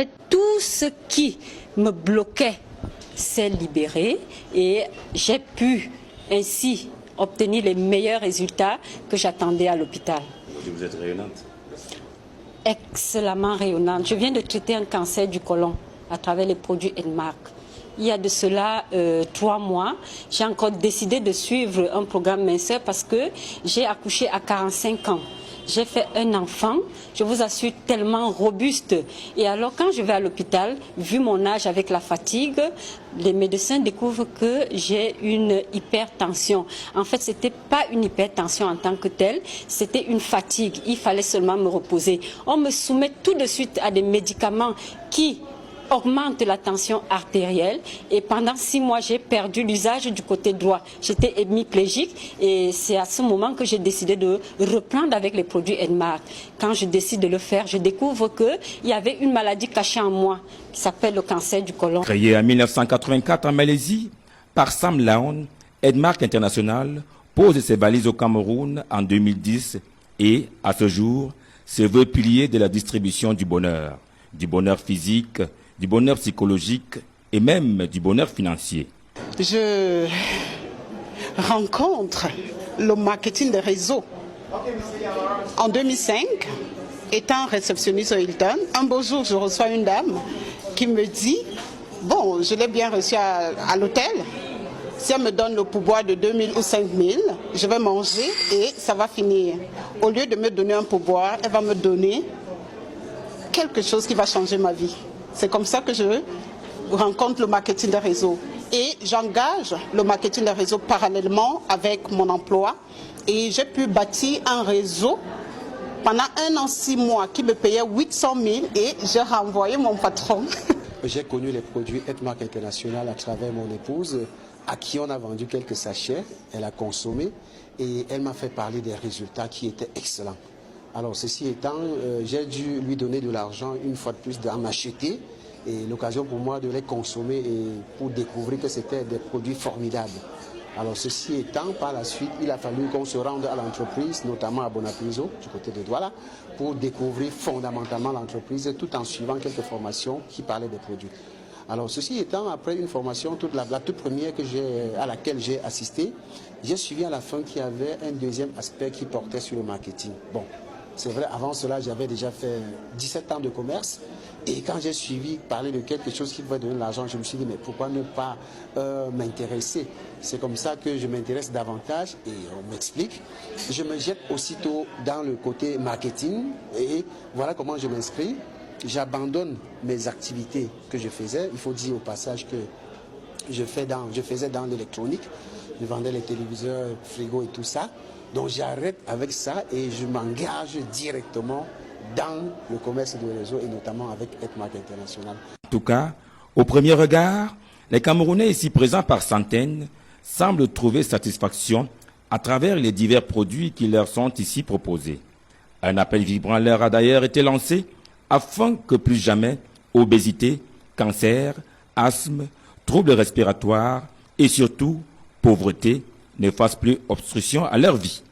fait, tout ce qui me bloquait s'est libéré et j'ai pu ainsi obtenir les meilleurs résultats que j'attendais à l'hôpital. Vous êtes rayonnante? Excellemment rayonnante. Je viens de traiter un cancer du côlon à travers les produits Edmark. Il y a de cela 3 mois, j'ai encore décidé de suivre un programme minceur parce que j'ai accouché à 45 ans. J'ai fait un enfant, je vous assure, tellement robuste. Et alors quand je vais à l'hôpital, vu mon âge avec la fatigue, les médecins découvrent que j'ai une hypertension. En fait, ce n'était pas une hypertension en tant que telle, c'était une fatigue. Il fallait seulement me reposer. On me soumet tout de suite à des médicaments qui augmente la tension artérielle et pendant 6 mois j'ai perdu l'usage du côté droit. J'étais hémiplégique et c'est à ce moment que j'ai décidé de reprendre avec les produits Edmark. Quand je décide de le faire, je découvre qu'il y avait une maladie cachée en moi qui s'appelle le cancer du côlon. Créé en 1984 en Malaisie par Sam Laon, Edmark International pose ses valises au Cameroun en 2010 et à ce jour se veut pilier de la distribution du bonheur physique, du bonheur psychologique et même du bonheur financier. Je rencontre le marketing des réseaux. En 2005, étant réceptionniste au Hilton, un beau jour, je reçois une dame qui me dit « Bon, je l'ai bien reçue à l'hôtel. Si elle me donne le pourboire de 2 000 ou 5 000, je vais manger et ça va finir. Au lieu de me donner un pourboire, elle va me donner quelque chose qui va changer ma vie. » C'est comme ça que je rencontre le marketing des réseaux. Et j'engage le marketing des réseaux parallèlement avec mon emploi. Et j'ai pu bâtir un réseau pendant 1 an, 6 mois qui me payait 800 000 et j'ai renvoyé mon patron. J'ai connu les produits Edmark International à travers mon épouse, à qui on a vendu quelques sachets. Elle a consommé et elle m'a fait parler des résultats qui étaient excellents. Alors, ceci étant, j'ai dû lui donner de l'argent une fois de plus d'en acheter et l'occasion pour moi de les consommer et pour découvrir que c'était des produits formidables. Alors, ceci étant, par la suite, il a fallu qu'on se rende à l'entreprise, notamment à Bonapiso, du côté de Douala, pour découvrir fondamentalement l'entreprise tout en suivant quelques formations qui parlaient des produits. Alors, ceci étant, après une formation, la toute première à laquelle j'ai assisté, j'ai suivi à la fin qu'il y avait un deuxième aspect qui portait sur le marketing. Bon. C'est vrai, avant cela, j'avais déjà fait 17 ans de commerce. Et quand j'ai suivi parler de quelque chose qui pouvait donner de l'argent, je me suis dit, mais pourquoi ne pas m'intéresser? C'est comme ça que je m'intéresse davantage et on m'explique. Je me jette aussitôt dans le côté marketing et voilà comment je m'inscris. J'abandonne mes activités que je faisais. Il faut dire au passage que je faisais dans l'électronique. Je vendais les téléviseurs, frigo et tout ça. Donc j'arrête avec ça et je m'engage directement dans le commerce de réseau et notamment avec Edmark International. En tout cas, au premier regard, les Camerounais ici présents par centaines semblent trouver satisfaction à travers les divers produits qui leur sont ici proposés. Un appel vibrant leur a d'ailleurs été lancé afin que plus jamais obésité, cancer, asthme, troubles respiratoires et surtout pauvreté ne fassent plus obstruction à leur vie.